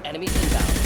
Enemies inbound.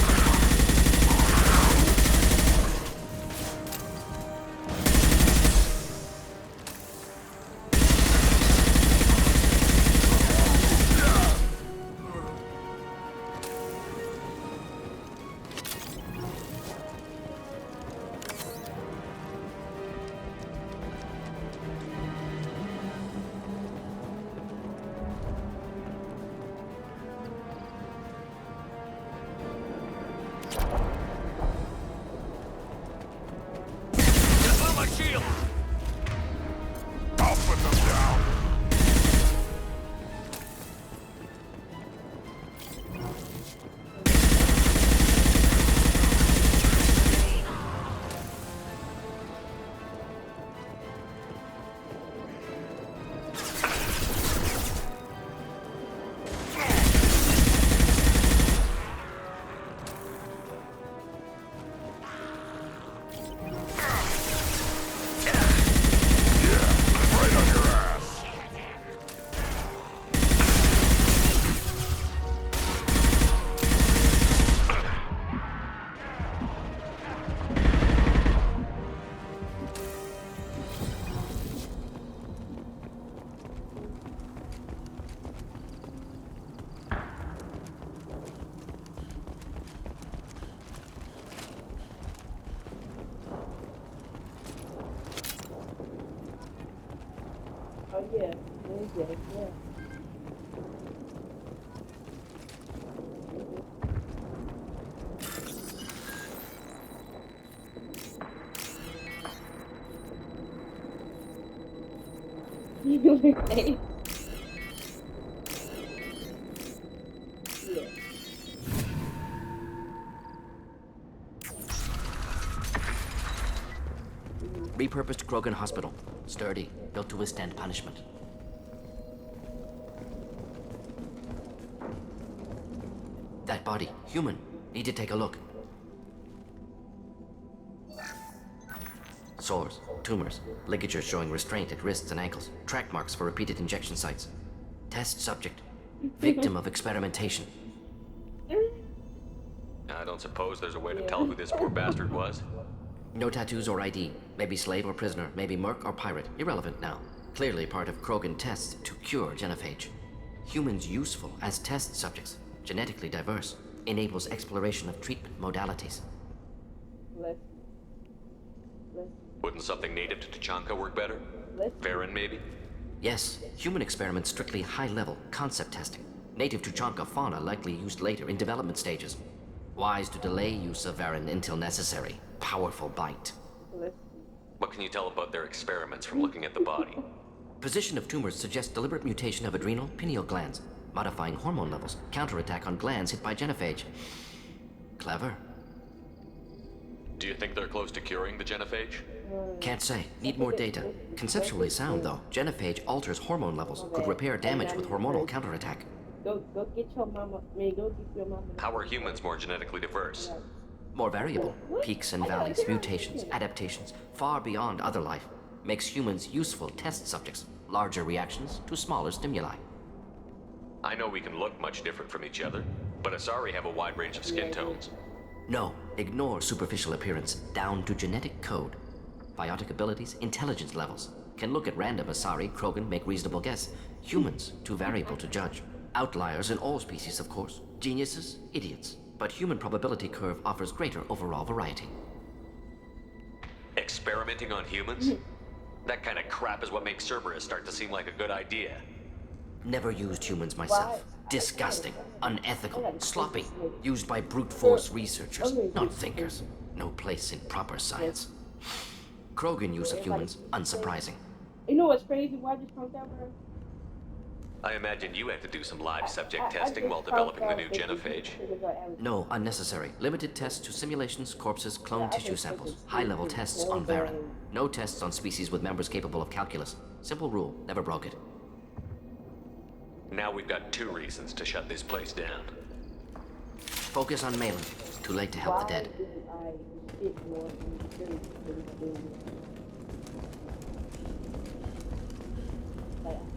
Oh yeah, yeah. Okay. Yeah. Repurposed Krogan Hospital. Sturdy, built to withstand punishment. That body, human. Need to take a look. Sores, tumors, ligatures showing restraint at wrists and ankles, track marks for repeated injection sites. Test subject. Victim of experimentation. I don't suppose there's a way to tell who this poor bastard was? No tattoos or ID. Maybe slave or prisoner, maybe merc or pirate. Irrelevant now. Clearly part of Krogan tests to cure genophage. Humans useful as test subjects. Genetically diverse. Enables exploration of treatment modalities. Let's Wouldn't something native to Tachanka work better? Varen, maybe? Yes, human experiments strictly high-level concept testing. Native Tuchanka fauna likely used later in development stages. Wise to delay use of Varen until necessary. Powerful bite. What can you tell about their experiments from looking at the body? Position of tumors suggests deliberate mutation of adrenal pineal glands. modifying hormone levels, counterattack on glands hit by genophage. Clever. Do you think they're close to curing the genophage? Can't say. Need more data. Conceptually sound, though. Genophage alters hormone levels, could repair damage with hormonal counterattack. Go get your mama. Go get your mama. How are humans more genetically diverse? More variable. Peaks and valleys, mutations, adaptations, far beyond other life. Makes humans useful test subjects. Larger reactions to smaller stimuli. I know we can look much different from each other, but Asari have a wide range of skin tones. No, ignore superficial appearance, down to genetic code. Biotic abilities, intelligence levels. Can look at random Asari, Krogan, make reasonable guess. Humans, too variable to judge. Outliers in all species, of course. Geniuses, idiots. But human probability curve offers greater overall variety. Experimenting on humans? That kind of crap is what makes Cerberus start to seem like a good idea. Never used humans myself. Disgusting, unethical, sloppy. Used by brute force researchers, not thinkers. No place in proper science. Krogan use of humans, unsurprising. You know what's crazy? Why I just punked out, bro? I imagine you had to do some live subject testing while developing the new genophage. No, unnecessary. Limited tests to simulations, corpses, cloned tissue samples. High-level tests on Varen. No tests on species with members capable of calculus. Simple rule, never broke it. Now we've got 2 reasons to shut this place down. Focus on Malin. Too late to help the dead.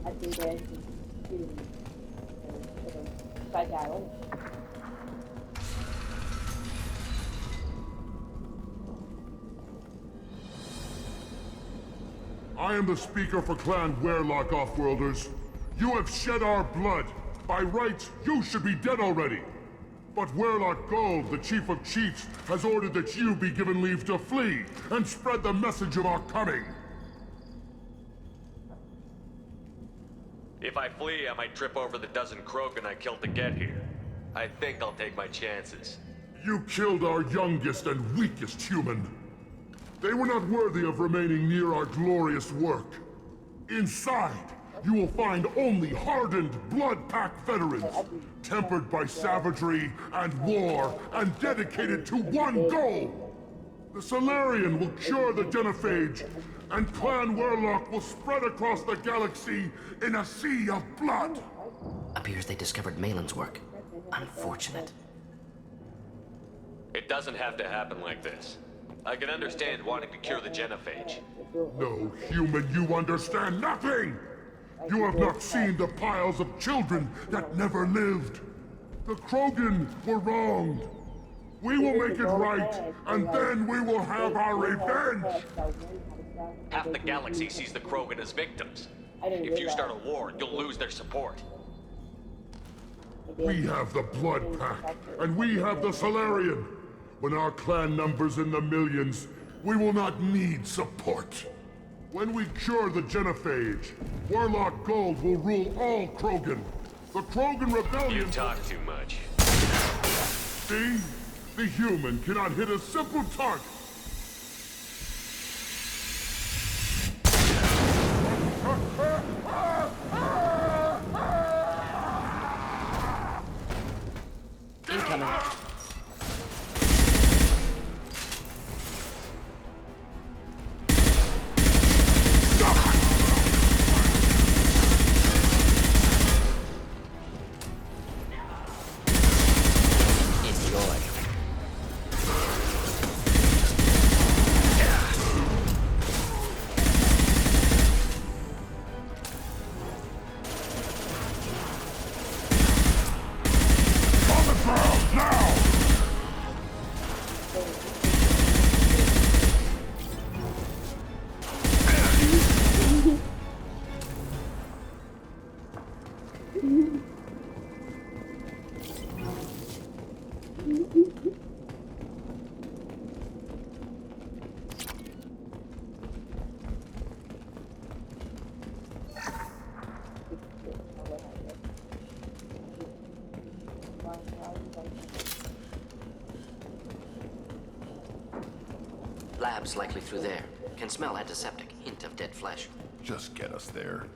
I think that's phải dài không? I am the speaker for Clan Werlock, Offworlders. You have shed our blood. By rights, you should be dead already. But Werlock Gold, the Chief of Chiefs, has ordered that you be given leave to flee and spread the message of our coming. If I flee, I might trip over the dozen Krogan I killed to get here. I think I'll take my chances. You killed our youngest and weakest human. They were not worthy of remaining near our glorious work. Inside, you will find only hardened, blood-packed veterans, tempered by savagery and war, and dedicated to one goal. The Solarian will cure the genophage, and Clan Werlock will spread across the galaxy in a sea of blood. Appears they discovered Malin's work. Unfortunate. It doesn't have to happen like this. I can understand wanting to cure the genophage. No, human, you understand nothing! You have not seen the piles of children that never lived. The Krogan were wronged. We will make it right, and then we will have our revenge! Half the galaxy sees the Krogan as victims. If you start a war, you'll lose their support. We have the Blood Pack, and we have the Solarian. When our clan numbers in the millions, we will not need support. When we cure the genophage, Werlock Gold will rule all Krogan. The Krogan Rebellion... You talk too much. See? The human cannot hit a simple target. Incoming. Lab's likely through there. Can smell antiseptic. Hint of dead flesh. Just get us there.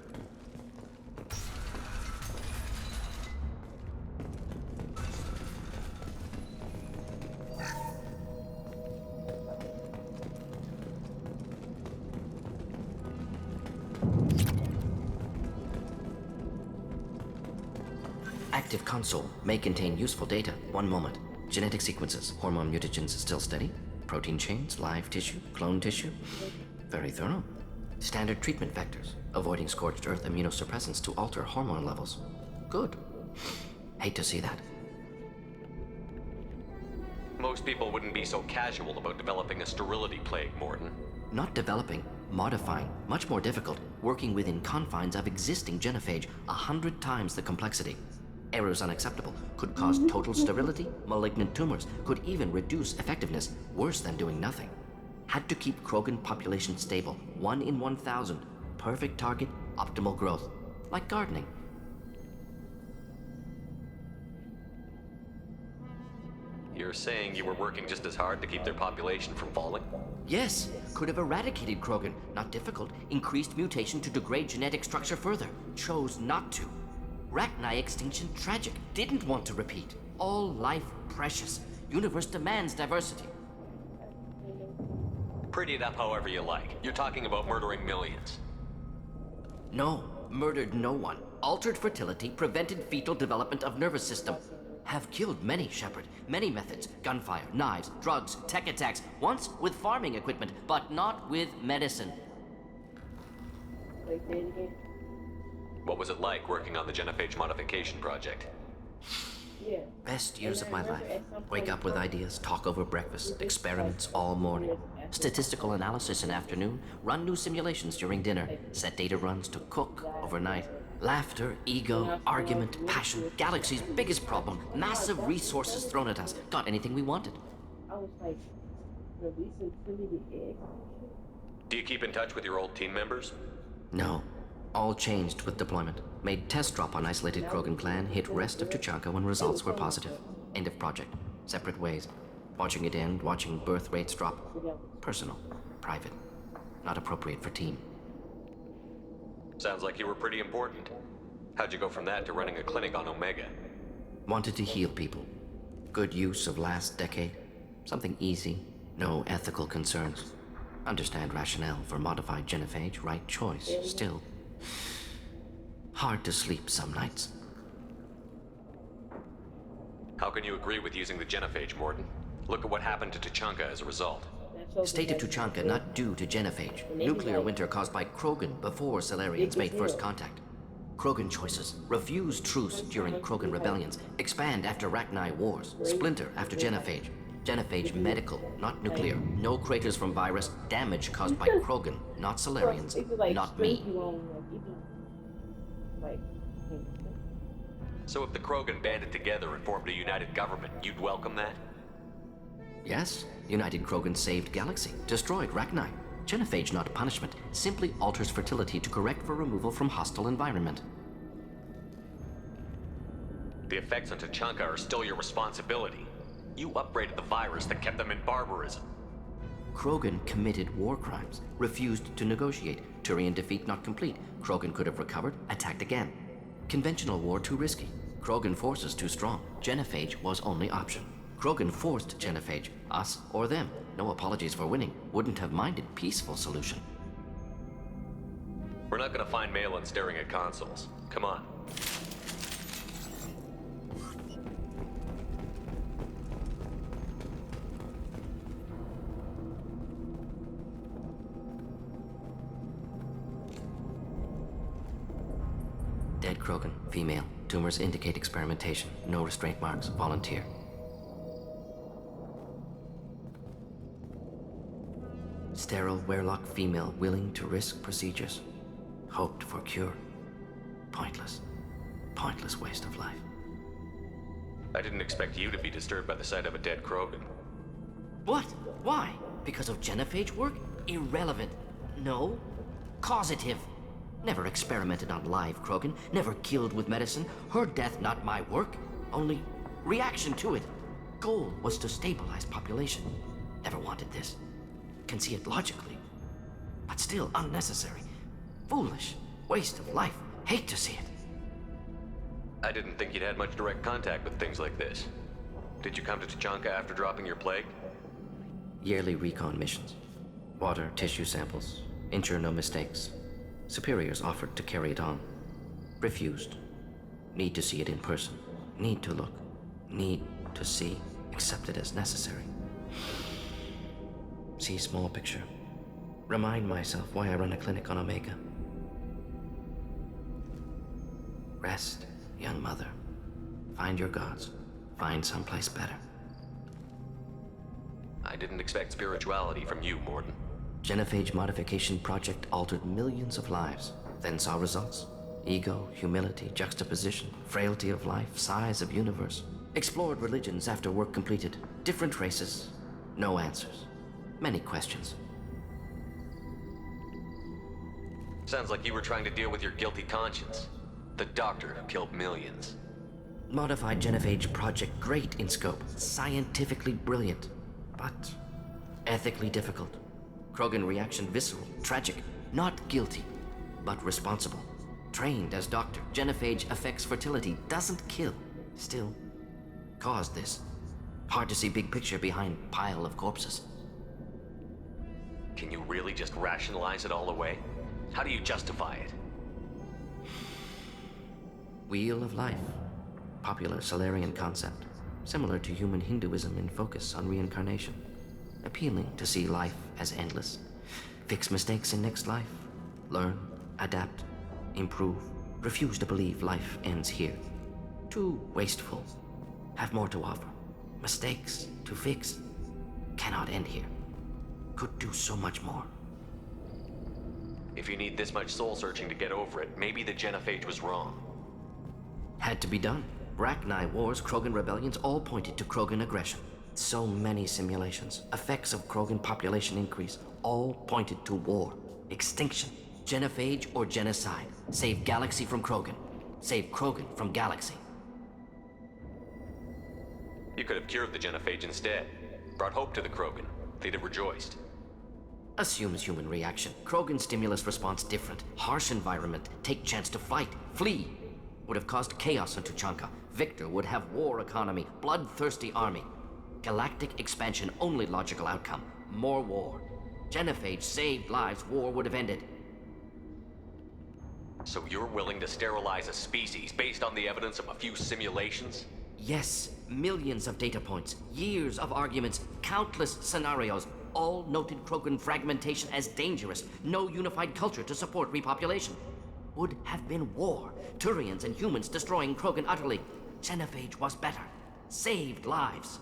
active console may contain useful data. One moment. Genetic sequences, hormone mutagens still steady. Protein chains, live tissue, clone tissue. Very thorough. Standard treatment vectors, avoiding scorched earth immunosuppressants to alter hormone levels. Good. Hate to see that. Most people wouldn't be so casual about developing a sterility plague, Morton. Not developing, modifying, much more difficult, working within confines of existing genophage, 100 times the complexity. Errors unacceptable, could cause total sterility, malignant tumors, could even reduce effectiveness, worse than doing nothing. Had to keep Krogan population stable, 1 in 1,000, perfect target, optimal growth, like gardening. You're saying you were working just as hard to keep their population from falling? Yes, could have eradicated Krogan. Not difficult. Increased mutation to degrade genetic structure further. Chose not to. Rachni extinction tragic. Didn't want to repeat. All life precious. Universe demands diversity. Pretty it up however you like. You're talking about murdering millions. No, murdered no one. Altered fertility, prevented fetal development of nervous system. Have killed many, Shepard. Many methods. Gunfire, knives, drugs, tech attacks. Once with farming equipment, but not with medicine. Wait, say it again. What was it like working on the genophage modification project? Yeah. Best years of my life. Wake up with ideas, talk over breakfast, experiments all morning. Statistical analysis in afternoon, run new simulations during dinner, set data runs to cook overnight. Laughter, ego, argument, passion, Galaxy's biggest problem, massive resources thrown at us. Got anything we wanted. I was like, releasing Trinity eggs. Do you keep in touch with your old team members? No. All changed with deployment. Made test drop on isolated Krogan clan, hit rest of Tuchanka when results were positive. End of project. Separate ways. Watching it end, watching birth rates drop. Personal. Private. Not appropriate for team. Sounds like you were pretty important. How'd you go from that to running a clinic on Omega? Wanted to heal people. Good use of last decade. Something easy. No ethical concerns. Understand rationale for modified genophage, right choice. Still. Hard to sleep some nights. How can you agree with using the genophage, Morton? Look at what happened to Tuchanka as a result. State of Tuchanka not due to genophage. Nuclear winter caused by Krogan before Salarians made first contact. Krogan choices. Refuse truce during Krogan rebellions. Expand after Rachni wars. Splinter after genophage. Genophage medical, not nuclear. No craters from virus. Damage caused by Krogan, not Salarians. Not me. So if the Krogan banded together and formed a united government, you'd welcome that? Yes. United Krogan saved Galaxy. Destroyed Rachni. Genophage not punishment. Simply alters fertility to correct for removal from hostile environment. The effects on Tuchanka are still your responsibility. You upgraded the virus that kept them in barbarism. Krogan committed war crimes. Refused to negotiate. Turian defeat not complete. Krogan could have recovered, attacked again. Conventional war too risky. Krogan forces too strong. Genophage was only option. Krogan forced genophage, us or them. No apologies for winning. Wouldn't have minded peaceful solution. We're not gonna find Malin staring at consoles. Come on. Dead Krogan, female. Tumors indicate experimentation. No restraint marks. Volunteer. Sterile Werlock female willing to risk procedures. Hoped for cure. Pointless. Pointless waste of life. I didn't expect you to be disturbed by the sight of a dead Krogan. What? Why? Because of genophage work? Irrelevant. No. Causative. Never experimented on live Krogan. Never killed with medicine. Her death not my work. Only reaction to it. Goal was to stabilize population. Never wanted this. Can see it logically. But still unnecessary. Foolish. Waste of life. Hate to see it. I didn't think you'd had much direct contact with things like this. Did you come to Tuchanka after dropping your plague? Yearly recon missions. Water, tissue samples. Ensure no mistakes. Superiors offered to carry it on. Refused. Need to see it in person. Need to look. Need to see. Accept it as necessary. See small picture. Remind myself why I run a clinic on Omega. Rest, young mother. Find your gods. Find someplace better. I didn't expect spirituality from you, Mordin. Genophage modification project altered millions of lives, then saw results. Ego, humility, juxtaposition, frailty of life, size of universe. Explored religions after work completed. Different races. No answers. Many questions. Sounds like you were trying to deal with your guilty conscience. The doctor who killed millions. Modified Genophage project great in scope. Scientifically brilliant. But ethically difficult. Krogan reaction visceral, tragic. Not guilty, but responsible. Trained as doctor, Genophage affects fertility, doesn't kill. Still, caused this. Hard to see big picture behind pile of corpses. Can you really just rationalize it all away? How do you justify it? Wheel of life. Popular Solarian concept. Similar to human Hinduism in focus on reincarnation. Appealing to see life as endless. Fix mistakes in next life. Learn, adapt, improve. Refuse to believe life ends here. Too wasteful. Have more to offer. Mistakes to fix. Cannot end here. Could do so much more. If you need this much soul searching to get over it, maybe the Genophage was wrong. Had to be done. Rachni wars, Krogan rebellions, all pointed to Krogan aggression. So many simulations, effects of Krogan population increase, all pointed to war, extinction, Genophage or genocide. Save Galaxy from Krogan. Save Krogan from Galaxy. You could have cured the Genophage instead. Brought hope to the Krogan. They'd have rejoiced. Assumes human reaction. Krogan stimulus response different. Harsh environment. Take chance to fight. Flee. Would have caused chaos on Tuchanka. Victor would have war economy. Bloodthirsty army. Galactic expansion only logical outcome. More war. Genophage saved lives. War would have ended. So you're willing to sterilize a species based on the evidence of a few simulations? Yes. Millions of data points. Years of arguments. Countless scenarios. All noted Krogan fragmentation as dangerous. No unified culture to support repopulation. Would have been war. Turians and humans destroying Krogan utterly. Genophage was better. Saved lives.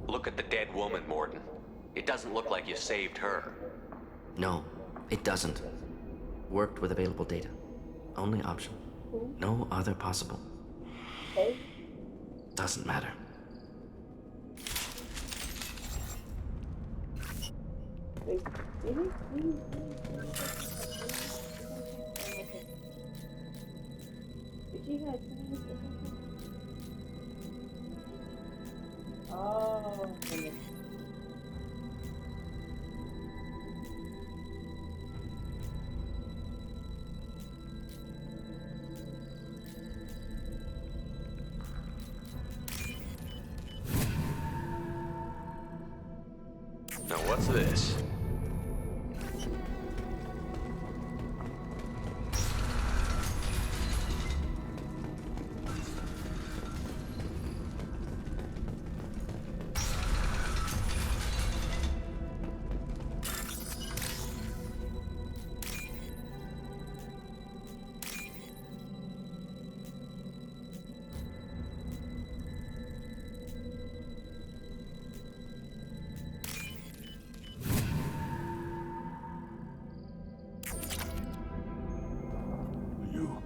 Look at the dead woman, Mordin. It doesn't look like you saved her. No, it doesn't. Worked with available data. Only option. No other possible. Doesn't matter. Oh, goodness. Now what's this?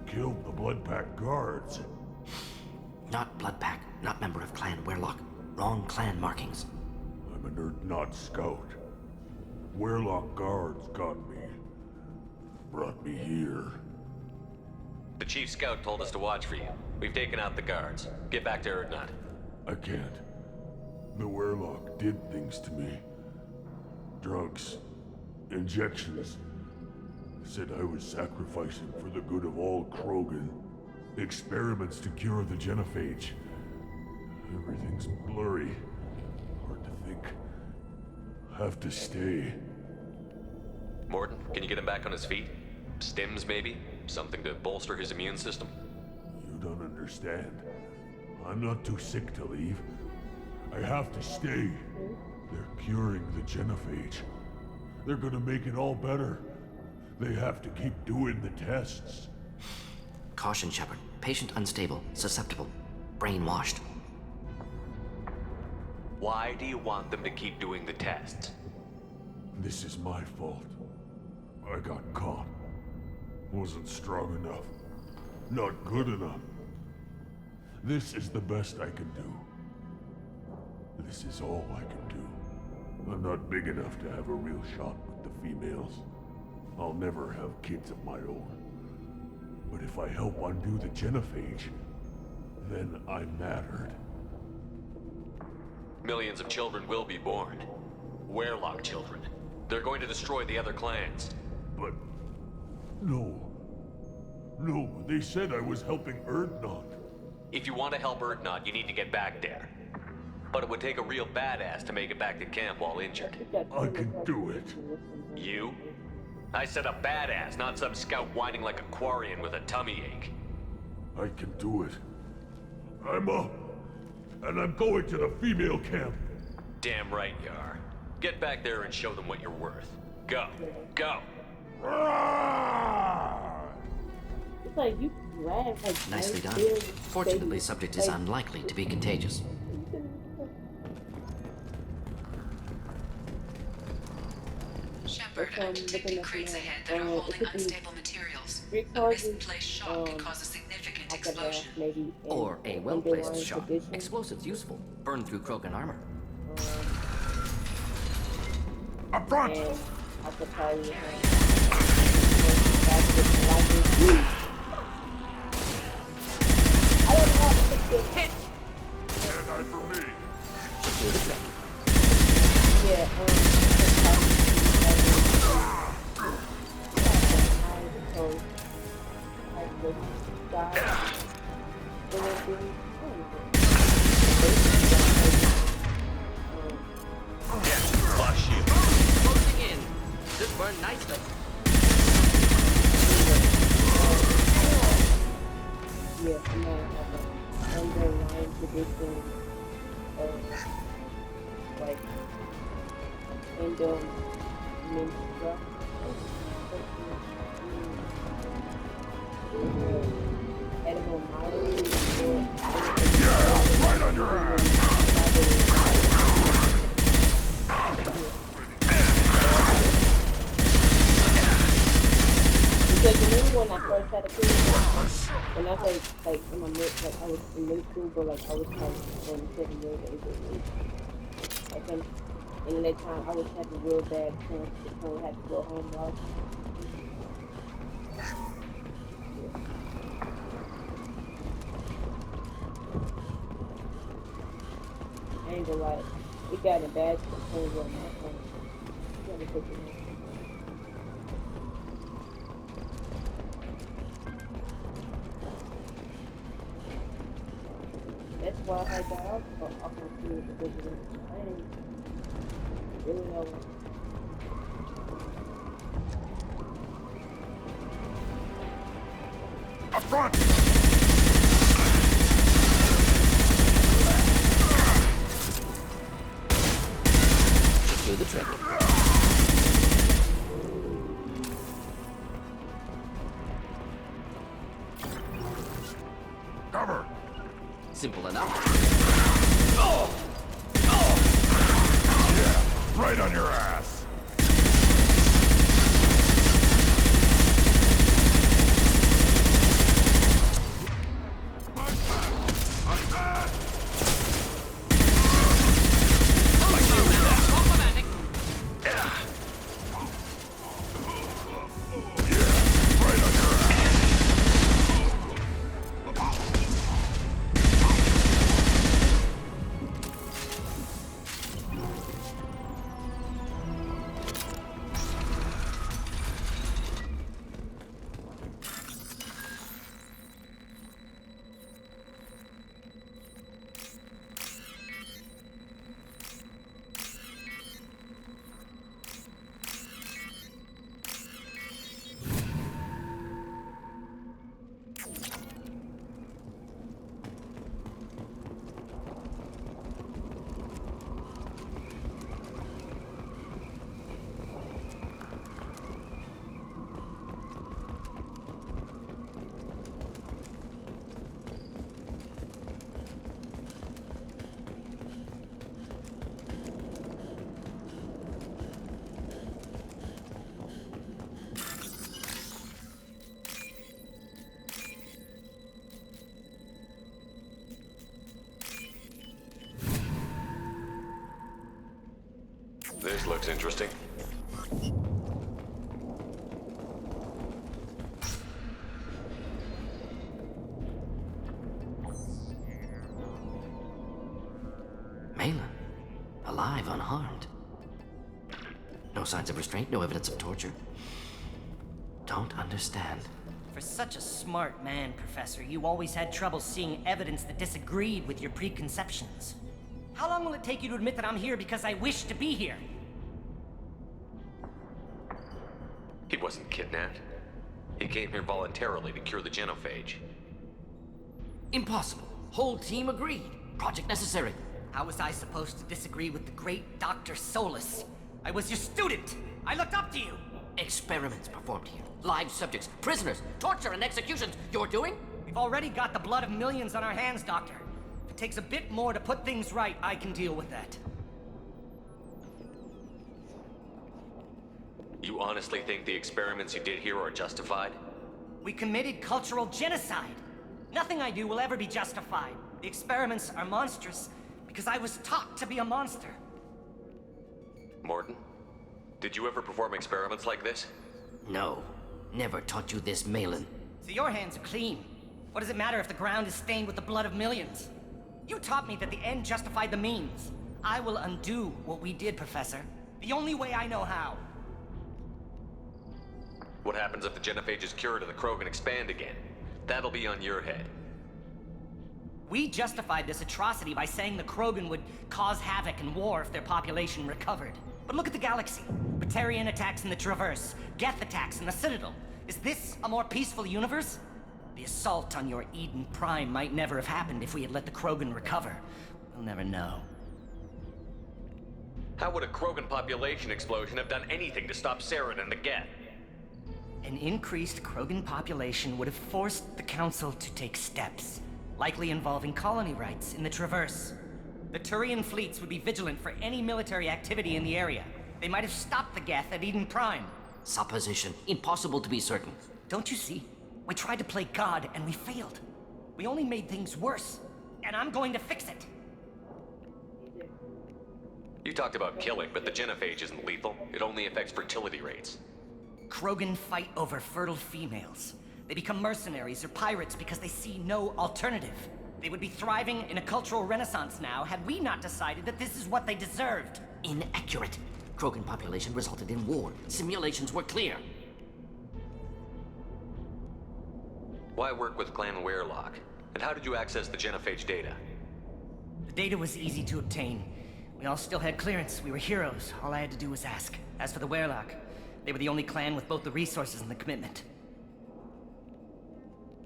Killed the Bloodpack guards. Not Bloodpack, not member of Clan Werlock. Wrong clan markings. I'm a nerd, not scout. Werlock guards got me. Brought me here. The chief scout told us to watch for you. We've taken out the guards. Get back to Urdnot. I can't. The Werlock did things to me. Drugs. Injections. Said I was sacrificing for the good of all Krogan. Experiments to cure the Genophage. Everything's blurry. Hard to think. Have to stay. Mordin, can you get him back on his feet? Stims, maybe? Something to bolster his immune system? You don't understand. I'm not too sick to leave. I have to stay. They're curing the genophage. They're gonna make it all better. They have to keep doing the tests. Caution, Shepard. Patient unstable, susceptible, brainwashed. Why do you want them to keep doing the tests? This is my fault. I got caught. Wasn't strong enough. Not good enough. This is the best I can do. This is all I can do. I'm not big enough to have a real shot with the females. I'll never have kids of my own. But if I help undo the genophage, then I mattered. Millions of children will be born. Werelock children. They're going to destroy the other clans. But... no. No, they said I was helping Urdnot. If you want to help Urdnot, you need to get back there. But it would take a real badass to make it back to camp while injured. I can do it. You? I said a badass, not some scout whining like a Quarian with a tummy ache. I can do it. I'm up. And I'm going to the female camp. Damn right you are. Get back there and show them what you're worth. Go. Go. It's like you grab like Nicely done. very Fortunately, baby, subject is like, unlikely to be contagious. Shepard, I'm looking detecting at crates the ahead that are it holding could be unstable materials. 3 A charges, misplaced shock can cause a significant off the back, explosion. maybe, and Or a underlying well-placed shot. condition. Explosives useful. Burn through Krogan armor. Up front! And I could probably that's just like I don't know how to fix it. Hit! Stand eye for me. Do the trick. Yeah, Flush you. Closing in. This burned nicely. yeah, I'm gonna have an underlying condition of like endometritis. Yeah, right on your ass. Because remember when I first had a kid, when I was like in my mid, like I was in middle school, but like I was like on 7 years old. Like in that time, I was having real bad cramps, so I had to go home watch. I ain't gonna lie, it got a bad point on my phone. You gotta put it in. That's why I got off my field because of it. I didn't really know. Up front! Do the trick. Cover! Simple enough. Yeah, right on your ass. This looks interesting. Malin, alive, unharmed. No signs of restraint, no evidence of torture. Don't understand. For such a smart man, Professor, you always had trouble seeing evidence that disagreed with your preconceptions. How long will it take you to admit that I'm here because I wish to be here? He wasn't kidnapped. He came here voluntarily to cure the genophage. Impossible. Whole team agreed. Project necessary. How was I supposed to disagree with the great Dr. Solus? I was your student! I looked up to you! Experiments performed here. Live subjects, prisoners, torture and executions. You're doing? We've already got the blood of millions on our hands, Doctor. If it takes a bit more to put things right, I can deal with that. You honestly think the experiments you did here are justified? We committed cultural genocide. Nothing I do will ever be justified. The experiments are monstrous because I was taught to be a monster. Morton, did you ever perform experiments like this? No. Never taught you this, Malin. So your hands are clean. What does it matter if the ground is stained with the blood of millions? You taught me that the end justified the means. I will undo what we did, Professor. The only way I know how. What happens if the genophage is cured and the Krogan expand again? That'll be on your head. We justified this atrocity by saying the Krogan would cause havoc and war if their population recovered. But look at the galaxy. Batarian attacks in the Traverse, Geth attacks in the Citadel. Is this a more peaceful universe? The assault on your Eden Prime might never have happened if we had let the Krogan recover. We'll never know. How would a Krogan population explosion have done anything to stop Saren and the Geth? An increased Krogan population would have forced the Council to take steps, likely involving colony rights in the Traverse. The Turian fleets would be vigilant for any military activity in the area. They might have stopped the Geth at Eden Prime. Supposition. Impossible to be certain. Don't you see? We tried to play God and we failed. We only made things worse. And I'm going to fix it. You talked about killing, but the genophage isn't lethal. It only affects fertility rates. Krogan fight over fertile females. They become mercenaries or pirates because they see no alternative. They would be thriving in a cultural renaissance now had we not decided that this is what they deserved. Inaccurate. Krogan population resulted in war. Simulations were clear. Why work with Clan Weyrloc? And how did you access the genophage data? The data was easy to obtain. We all still had clearance. We were heroes. All I had to do was ask. As for the Weyrloc, they were the only clan with both the resources and the commitment.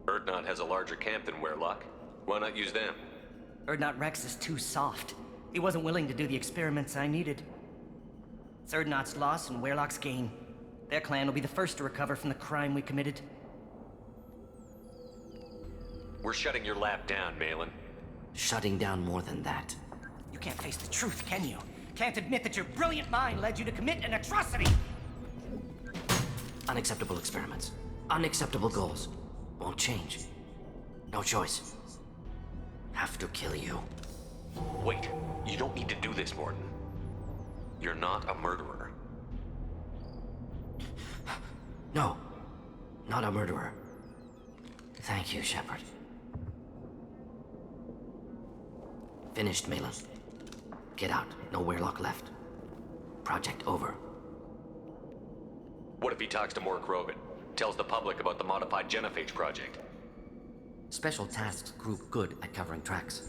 Urdnot has a larger camp than Weyrloc. Why not use them? Urdnot Rex is too soft. He wasn't willing to do the experiments I needed. It's Urdnot's loss and Weyrloc's gain. Their clan will be the first to recover from the crime we committed. We're shutting your lab down, Malin. Shutting down more than that. You can't face the truth, can you? Can't admit that your brilliant mind led you to commit an atrocity! Unacceptable experiments. Unacceptable goals. Won't change. No choice. Have to kill you. Wait, you don't need to do this, Morton. You're not a murderer. No. Not a murderer. Thank you, Shepard. Finished, Malin. Get out. No Weyrloc left. Project over. What if he talks to more Krogan? Tells the public about the modified genophage project? Special Tasks Group good at covering tracks.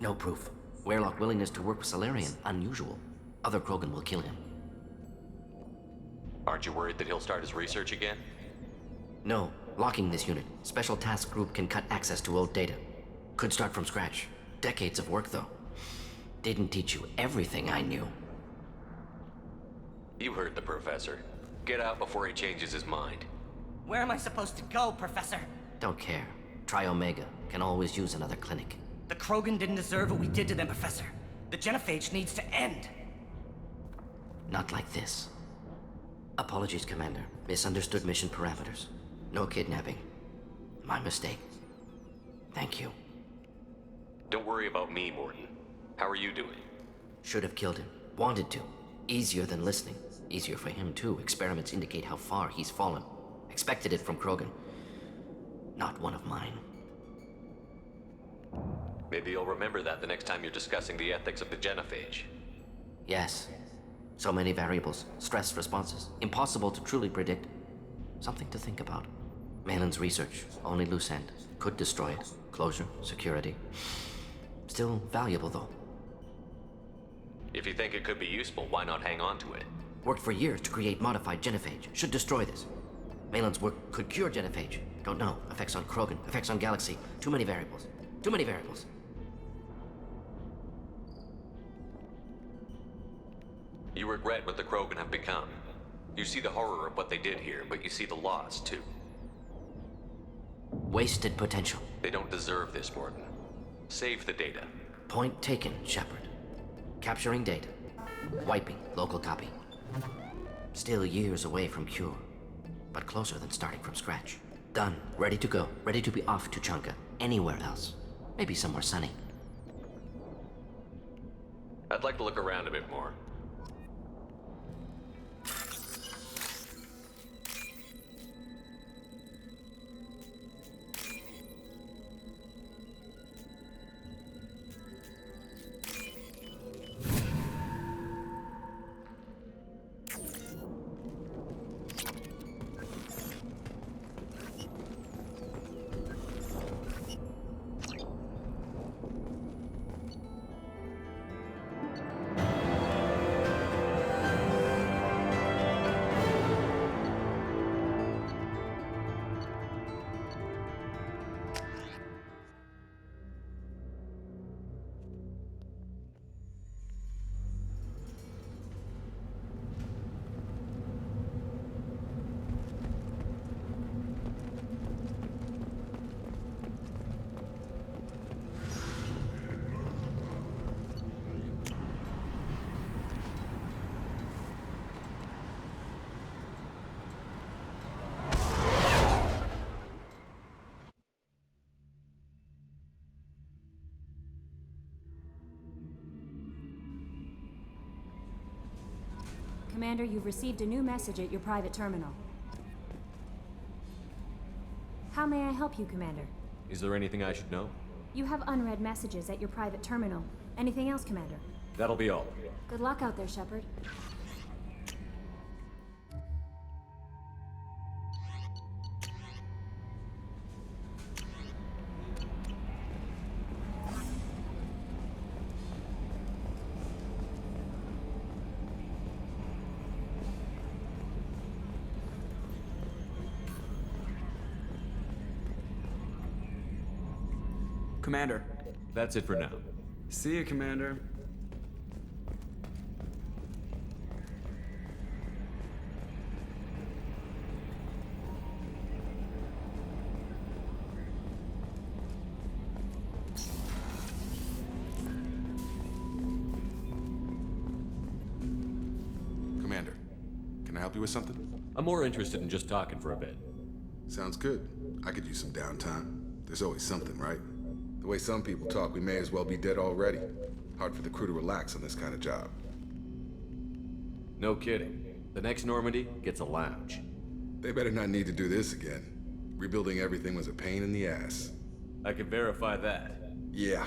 No proof. Weyrloc willingness to work with Salarian, unusual. Other Krogan will kill him. Aren't you worried that he'll start his research again? No. Locking this unit. Special Task Group can cut access to old data. Could start from scratch. Decades of work, though. Didn't teach you everything I knew. You heard the professor. Get out before he changes his mind. Where am I supposed to go, Professor? Don't care. Try Omega. Can always use another clinic. The Krogan didn't deserve what we did to them, Professor. The genophage needs to end. Not like this. Apologies, Commander. Misunderstood mission parameters. No kidnapping. My mistake. Thank you. Don't worry about me, Morton. How are you doing? Should have killed him. Wanted to. Easier than listening. Easier for him, too. Experiments indicate how far he's fallen. Expected it from Krogan. Not one of mine. Maybe you'll remember that the next time you're discussing the ethics of the genophage. Yes. So many variables. Stress responses. Impossible to truly predict. Something to think about. Malin's research. Only loose end. Could destroy it. Closure. Security. Still valuable, though. If you think it could be useful, why not hang on to it? Worked for years to create modified genophage. Should destroy this. Malin's work could cure genophage. Don't know. Effects on Krogan. Effects on Galaxy. Too many variables. Too many variables. You regret what the Krogan have become. You see the horror of what they did here, but you see the loss, too. Wasted potential. They don't deserve this, Mordin. Save the data. Point taken, Shepard. Capturing data. Wiping local copy. Still years away from cure, but closer than starting from scratch. Done. Ready to go. Ready to be off to Chunka. Anywhere else. Maybe somewhere sunny. I'd like to look around a bit more. Commander, you've received a new message at your private terminal. How may I help you, Commander? Is there anything I should know? You have unread messages at your private terminal. Anything else, Commander? That'll be all. Good luck out there, Shepard. Commander. That's it for now. See you, Commander. Commander, can I help you with something? I'm more interested in just talking for a bit. Sounds good. I could use some downtime. There's always something, right? The way some people talk, we may as well be dead already. Hard for the crew to relax on this kind of job. No kidding. The next Normandy gets a lounge. They better not need to do this again. Rebuilding everything was a pain in the ass. I can verify that. Yeah,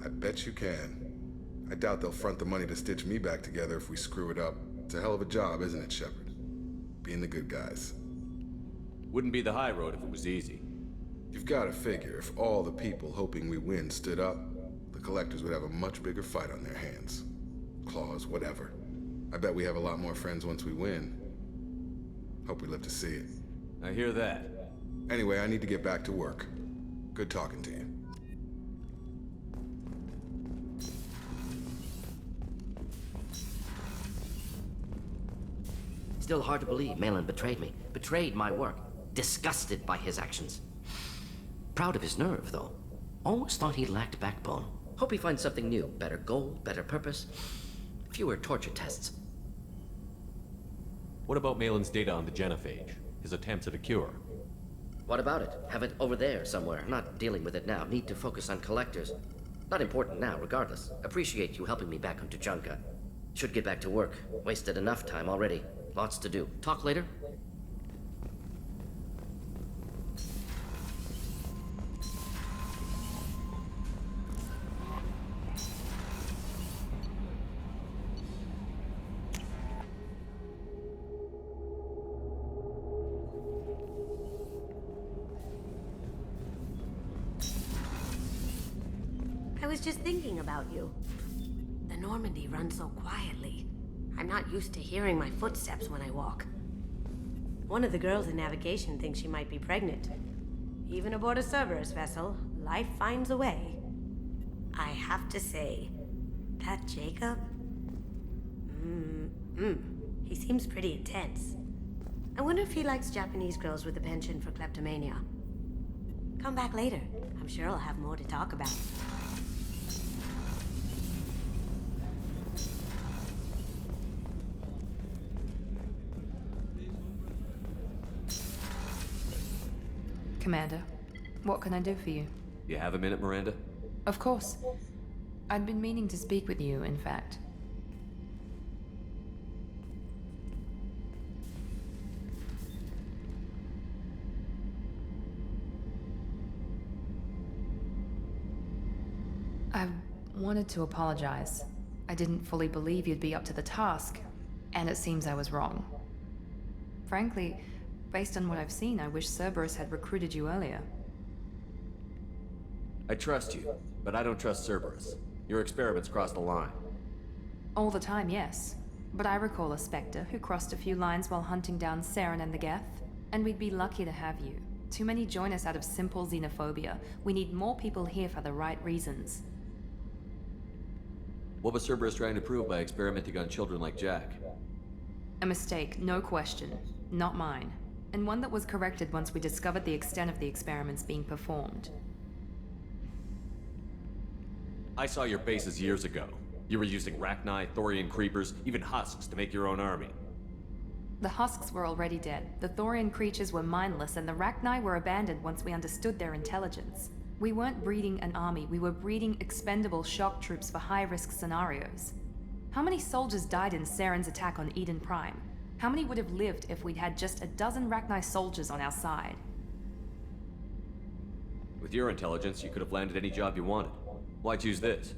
I bet you can. I doubt they'll front the money to stitch me back together if we screw it up. It's a hell of a job, isn't it, Shepard? Being the good guys. Wouldn't be the high road if it was easy. You've got to figure, if all the people hoping we win stood up, the Collectors would have a much bigger fight on their hands. Claws, whatever. I bet we have a lot more friends once we win. Hope we live to see it. I hear that. Anyway, I need to get back to work. Good talking to you. Still hard to believe Malin betrayed me. Betrayed my work. Disgusted by his actions. Proud of his nerve, though. Almost thought he lacked backbone. Hope he finds something new. Better goal, better purpose. Fewer torture tests. What about Malin's data on the genophage? His attempts at a cure? What about it? Have it over there somewhere. Not dealing with it now. Need to focus on Collectors. Not important now, regardless. Appreciate you helping me back on Tuchanka. Should get back to work. Wasted enough time already. Lots to do. Talk later? I was just thinking about you. The Normandy runs so quietly. I'm not used to hearing my footsteps when I walk. One of the girls in navigation thinks she might be pregnant. Even aboard a Cerberus vessel, life finds a way. I have to say, that Jacob? He seems pretty intense. I wonder if he likes Japanese girls with a penchant for kleptomania. Come back later. I'm sure I'll have more to talk about. Commander, what can I do for you? You have a minute, Miranda? Of course. I'd been meaning to speak with you, in fact. I wanted to apologize. I didn't fully believe you'd be up to the task, and it seems I was wrong. Frankly, based on what I've seen, I wish Cerberus had recruited you earlier. I trust you, but I don't trust Cerberus. Your experiments crossed the line. All the time, yes. But I recall a Spectre who crossed a few lines while hunting down Saren and the Geth, and we'd be lucky to have you. Too many join us out of simple xenophobia. We need more people here for the right reasons. What was Cerberus trying to prove by experimenting on children like Jack? A mistake, no question. Not mine. And one that was corrected once we discovered the extent of the experiments being performed. I saw your bases years ago. You were using Rachni, Thorian creepers, even husks to make your own army. The husks were already dead. The Thorian creatures were mindless, and the Rachni were abandoned once we understood their intelligence. We weren't breeding an army, we were breeding expendable shock troops for high-risk scenarios. How many soldiers died in Saren's attack on Eden Prime? How many would have lived if we'd had just a dozen Rachni soldiers on our side? With your intelligence, you could have landed any job you wanted. Why choose this?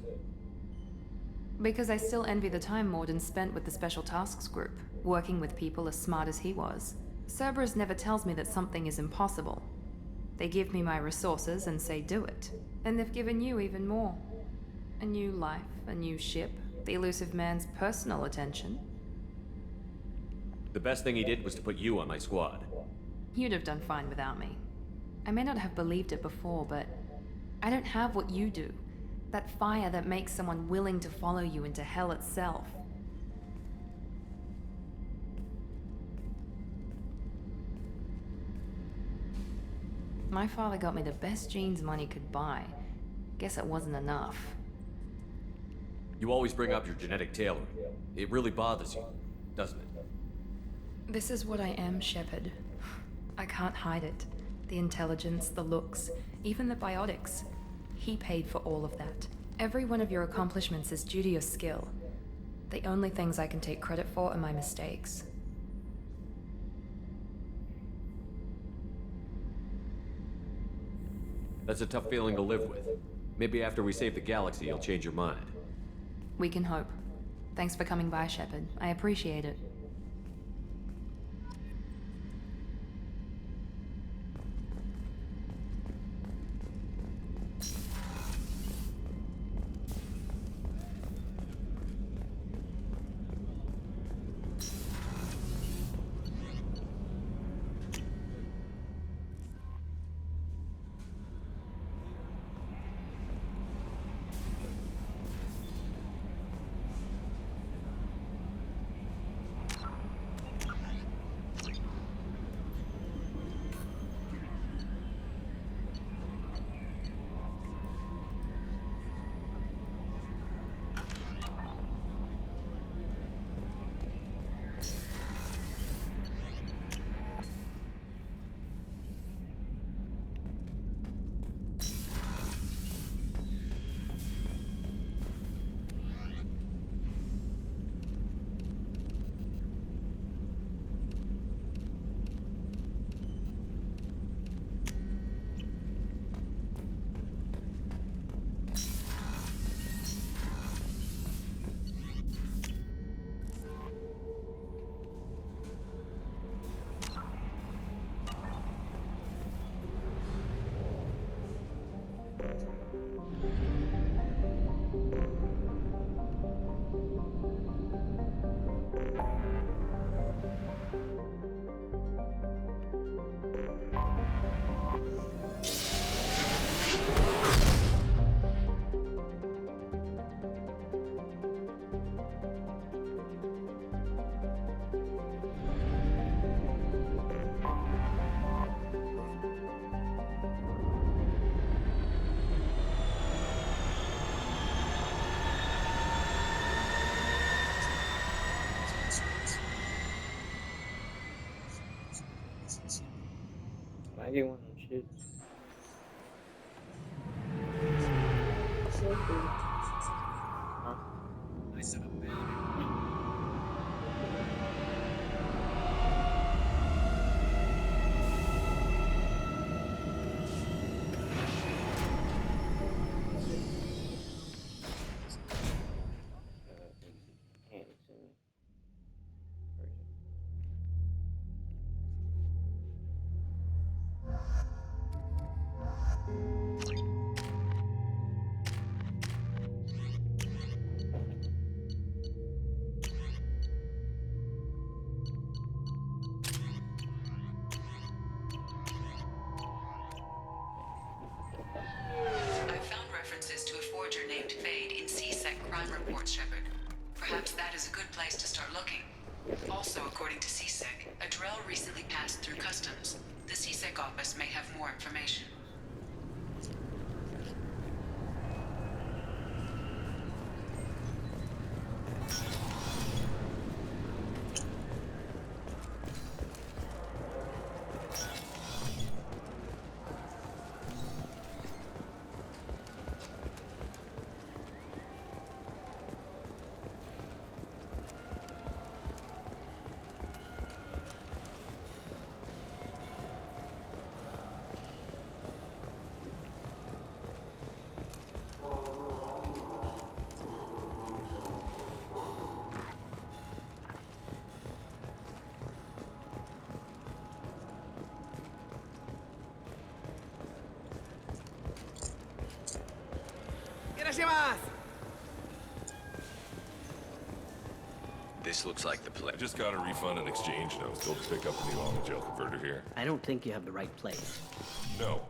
Because I still envy the time Mordin spent with the Special Tasks Group, working with people as smart as he was. Cerberus never tells me that something is impossible. They give me my resources and say do it. And they've given you even more. A new life, a new ship, the elusive man's personal attention. The best thing he did was to put you on my squad. You'd have done fine without me. I may not have believed it before, but I don't have what you do. That fire that makes someone willing to follow you into hell itself. My father got me the best genes money could buy. Guess it wasn't enough. You always bring up your genetic tailoring. It really bothers you, doesn't it? This is what I am, Shepard. I can't hide it. The intelligence, the looks, even the biotics. He paid for all of that. Every one of your accomplishments is due to your skill. The only things I can take credit for are my mistakes. That's a tough feeling to live with. Maybe after we save the galaxy, you'll change your mind. We can hope. Thanks for coming by, Shepard. I appreciate it. Why do you want to shoot? Huh? I said a man. I've found references to a forger named Fade in C-Sec crime reports, Shepard. Perhaps that is a good place to start looking. Also, according to C-Sec, a Drell recently passed through customs. The C-Sec office may have more information. This looks like the place. I just got a refund and exchange, and I was told to pick up the new Almagel converter here. I don't think you have the right place. No.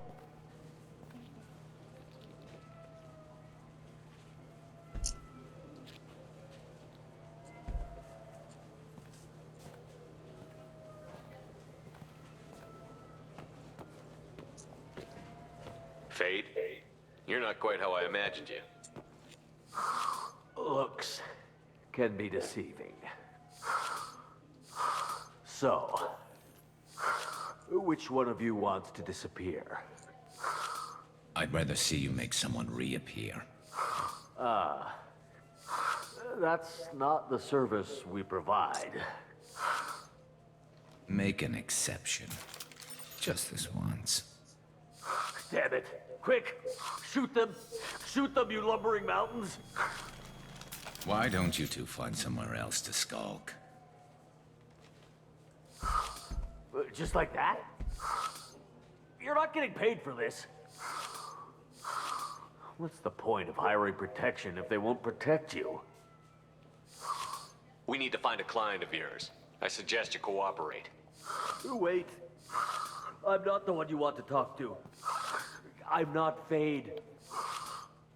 Fade? You're not quite how I imagined you. Looks can be deceiving. So, which one of you wants to disappear? I'd rather see you make someone reappear. That's not the service we provide. Make an exception. Just this once. Damn it! Quick! Shoot them! Shoot them, you lumbering mountains! Why don't you two find somewhere else to skulk? Just like that? You're not getting paid for this. What's the point of hiring protection if they won't protect you? We need to find a client of yours. I suggest you cooperate. Wait. I'm not the one you want to talk to. I'm not Fade.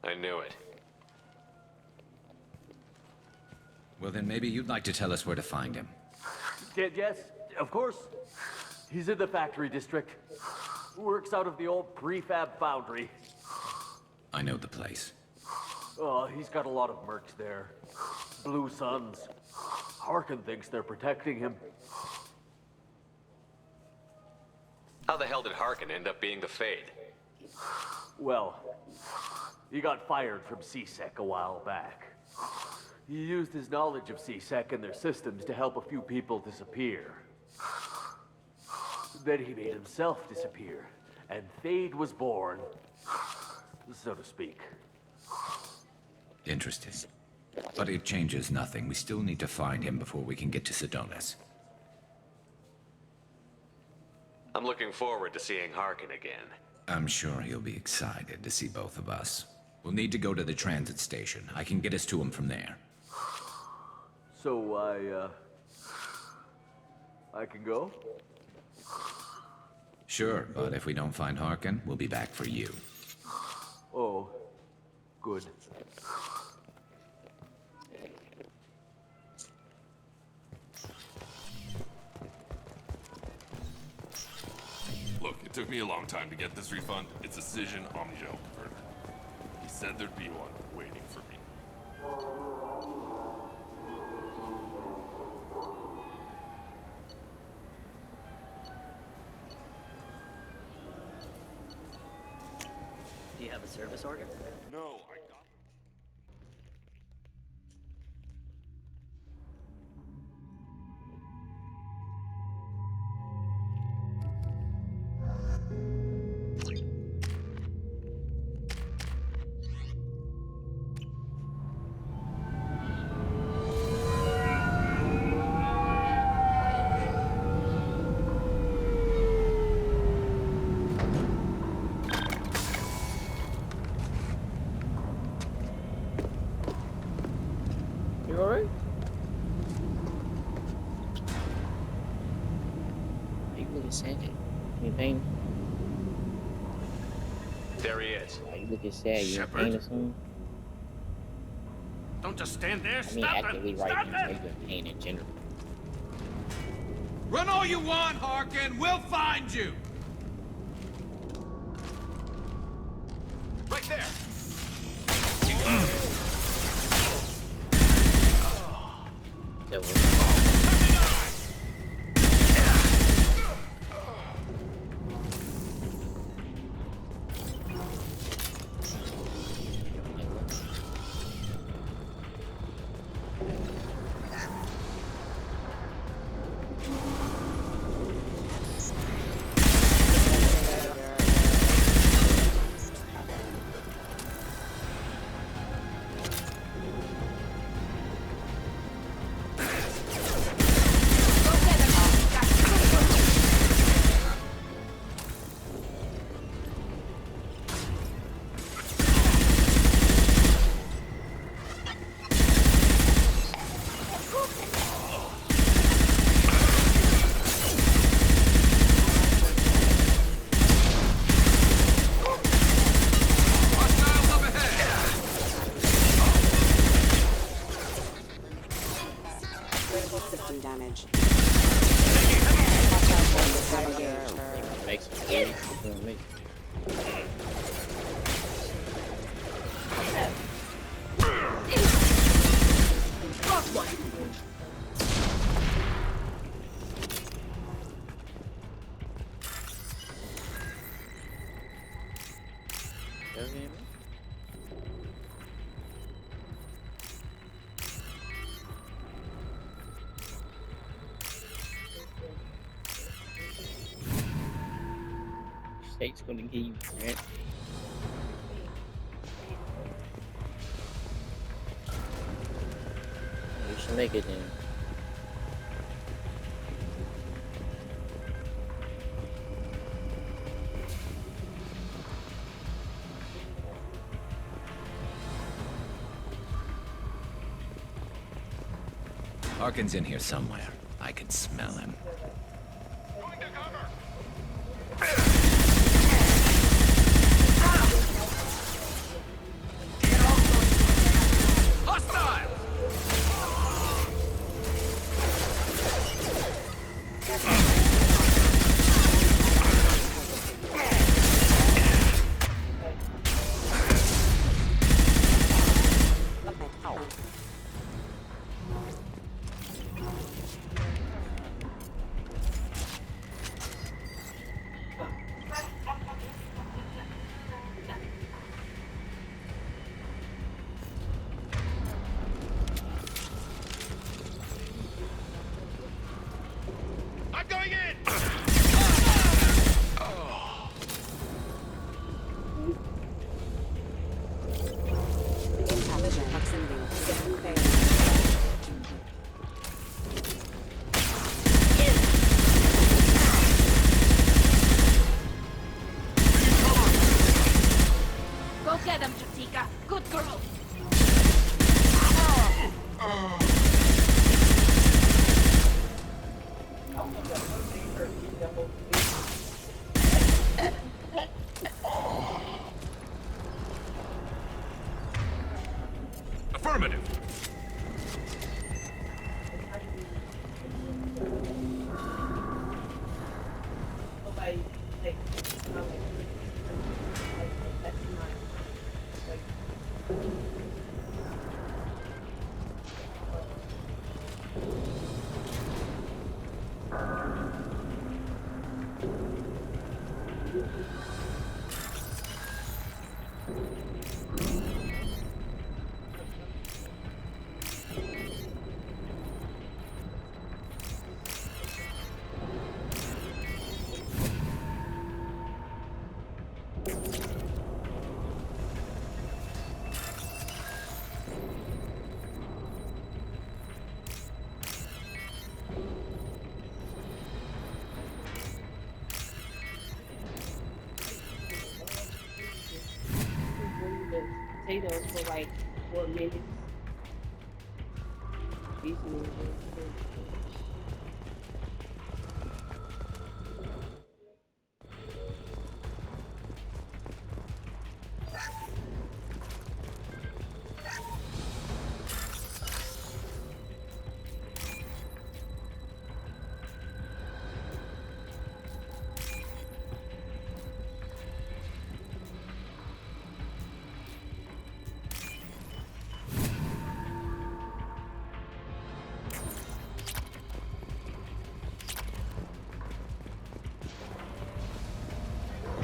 I knew it. Well, then maybe you'd like to tell us where to find him. Yes, of course. He's in the factory district. Works out of the old prefab foundry. I know the place. Oh, he's got a lot of mercs there. Blue Suns. Harkin thinks they're protecting him. How the hell did Harkin end up being the Fade? Well, he got fired from C-Sec a while back. He used his knowledge of C-Sec and their systems to help a few people disappear. Then he made himself disappear, and Fade was born, so to speak. Interesting. But it changes nothing. We still need to find him before we can get to Sidonis. I'm looking forward to seeing Harkin again. I'm sure he'll be excited to see both of us. We'll need to go to the transit station. I can get us to him from there. So I can go? Sure, but if we don't find Harkin, we'll be back for you. Oh, good. Look, it took me a long time to get this refund. It's a Cision Omnigel converter. He said there'd be one waiting for me. Do you have a service order? No, I got... You alright? You looking sad? You in pain? There he is. You looking sad? You in pain or something? Don't just stand there. I mean, actively right now, you in pain in general. Run all you want, Harkin. We'll find you. Right there. That was... System damage. Makes me. State's gonna give you that. You should make it then. Harkin's in here somewhere. I can smell him. Reno for like 4 minutes. These movies.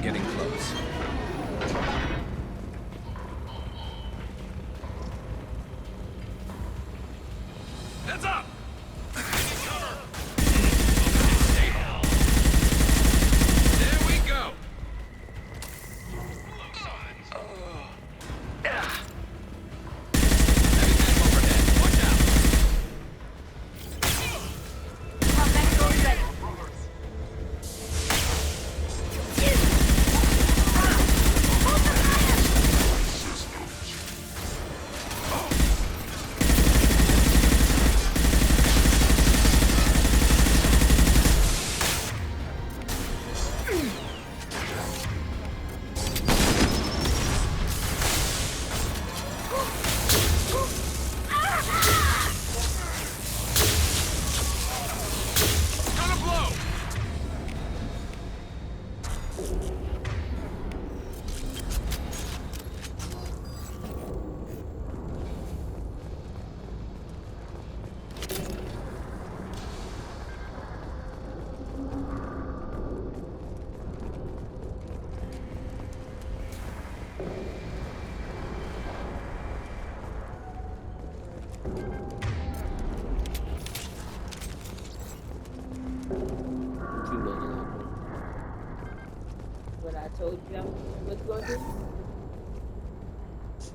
Getting close. Heads up! There we go! What I told you I was going to do.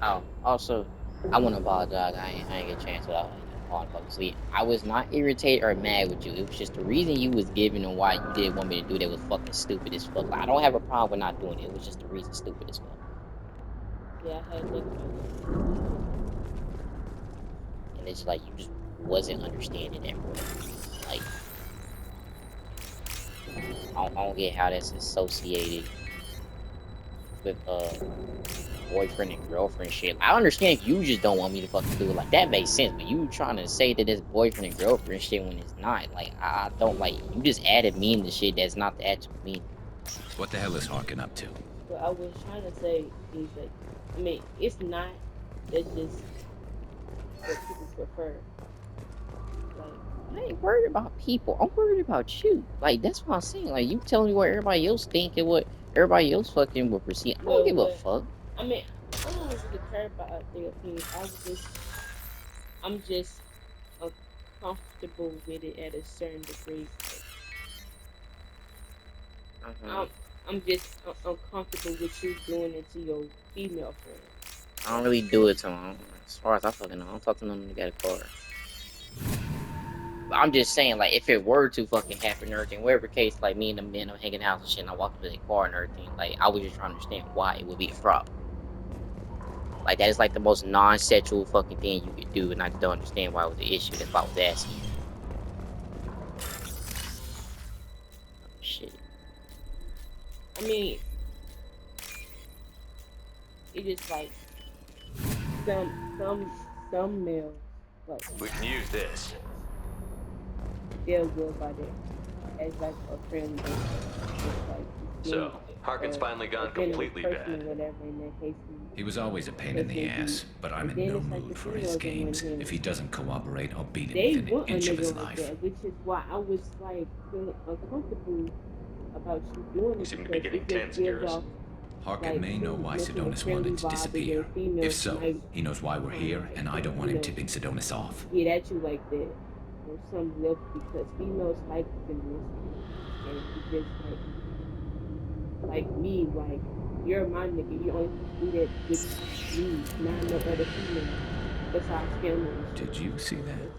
Oh, also, I want to apologize. I ain't get a chance without falling fucking asleep. I was not irritated or mad with you. It was just the reason you was giving and why you didn't want me to do that was fucking stupid as fuck. Like, I don't have a problem with not doing it. It was just the reason stupid as fuck. Yeah, I had to think about it. And it's like you just wasn't understanding that, bro. Like, I don't get how that's associated with boyfriend and girlfriend shit. I understand if you just don't want me to fucking do it. Like, that makes sense. But you trying to say that it's boyfriend and girlfriend shit when it's not. Like, I don't like. You just added meaning to shit that's not the actual meaning. What the hell is Harkin up to? What I was trying to say is that, I mean, it's not. It's just what people prefer. I ain't worried about people. I'm worried about you. Like, that's what I'm saying. Like, you telling me what everybody else think and what everybody else fucking will perceive. I don't give a fuck. I mean, I don't really care about their opinions. I'm just uncomfortable with it at a certain degree. I'm just uncomfortable with you doing it to your female friends. I don't really do it to them. As far as I fucking know, I don't talk to them to get a car. But I'm just saying, like, if it were to fucking happen or everything, whatever case, like, me and the men are hanging out and shit, and I walk into the car and everything, like, I was just trying to understand why it would be a problem. Like, that is, like, the most non-sexual fucking thing you could do, and I don't understand why it was an issue. That's why I was asking you. Oh, shit. I mean, it is like some males, like, We can use this. they'll go by that as like a friend. So, Harkin's finally gone completely bad. He was always a pain in the ass, but I'm in no mood for his games. If he doesn't cooperate, I'll beat him within an inch of his life. Which is why I was like feeling uncomfortable about you doing it. You seem to be getting tense, Garrus. Harkin may know why Sidonis wanted to disappear. If so, he knows why we're here, and I don't want him tipping Sidonis off. Get at you like that on some level because females like feminism. And you just like me, like, you're my nigga, you only do that with me, not no other female besides family. Did you see that?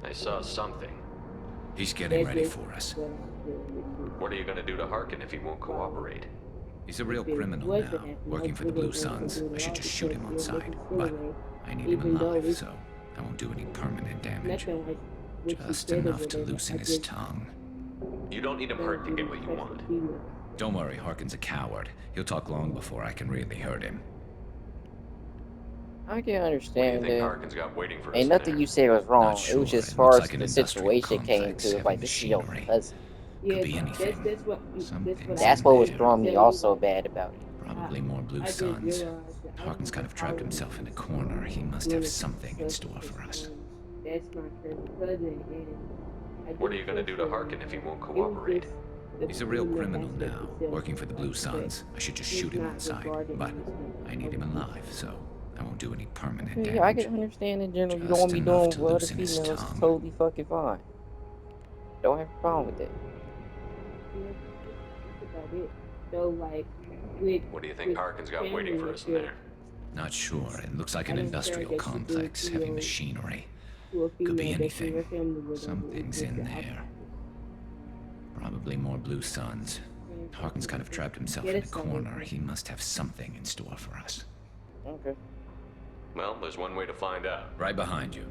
I saw something. He's getting ready for us. What are you gonna do to Harkin if he won't cooperate? He's a real criminal now, working for the Blue Suns. I should just shoot him on sight, but I need him alive, so I won't do any permanent damage. Just enough to loosen his tongue. You don't need him hurt to get what you want. Don't worry, Harkin's a coward. He'll talk long before I can really hurt him. I can understand think that. Harkin's got waiting for us Ain't in nothing there? you said was wrong. Sure. It was just It as far looks as like an the industrial situation came complex, to, heavy like, this is your machinery. cousin. Could be anything. That's what was throwing me also bad about it. Probably more Blue Suns. Harkin's kind of trapped himself in a corner. He must have something in store for us. That's my cousin, and What are you gonna do to Harkin if he won't cooperate? He's a real criminal now, working for the Blue Suns. I should just shoot him on sight, but I need him alive, so I won't do any permanent damage. Yeah, I can understand in general. You don't want me Just doing enough to well to loosen his females. tongue. Totally fucking fine. Don't have a problem with that. So like, What do you think Harkin's got waiting for us in there? Not sure. It looks like an industrial complex, heavy machinery. Could be anything. Something's in there. Probably more Blue Suns. Harkin's kind of trapped himself in a corner. He must have something in store for us. Okay. Well, there's one way to find out. Right behind you.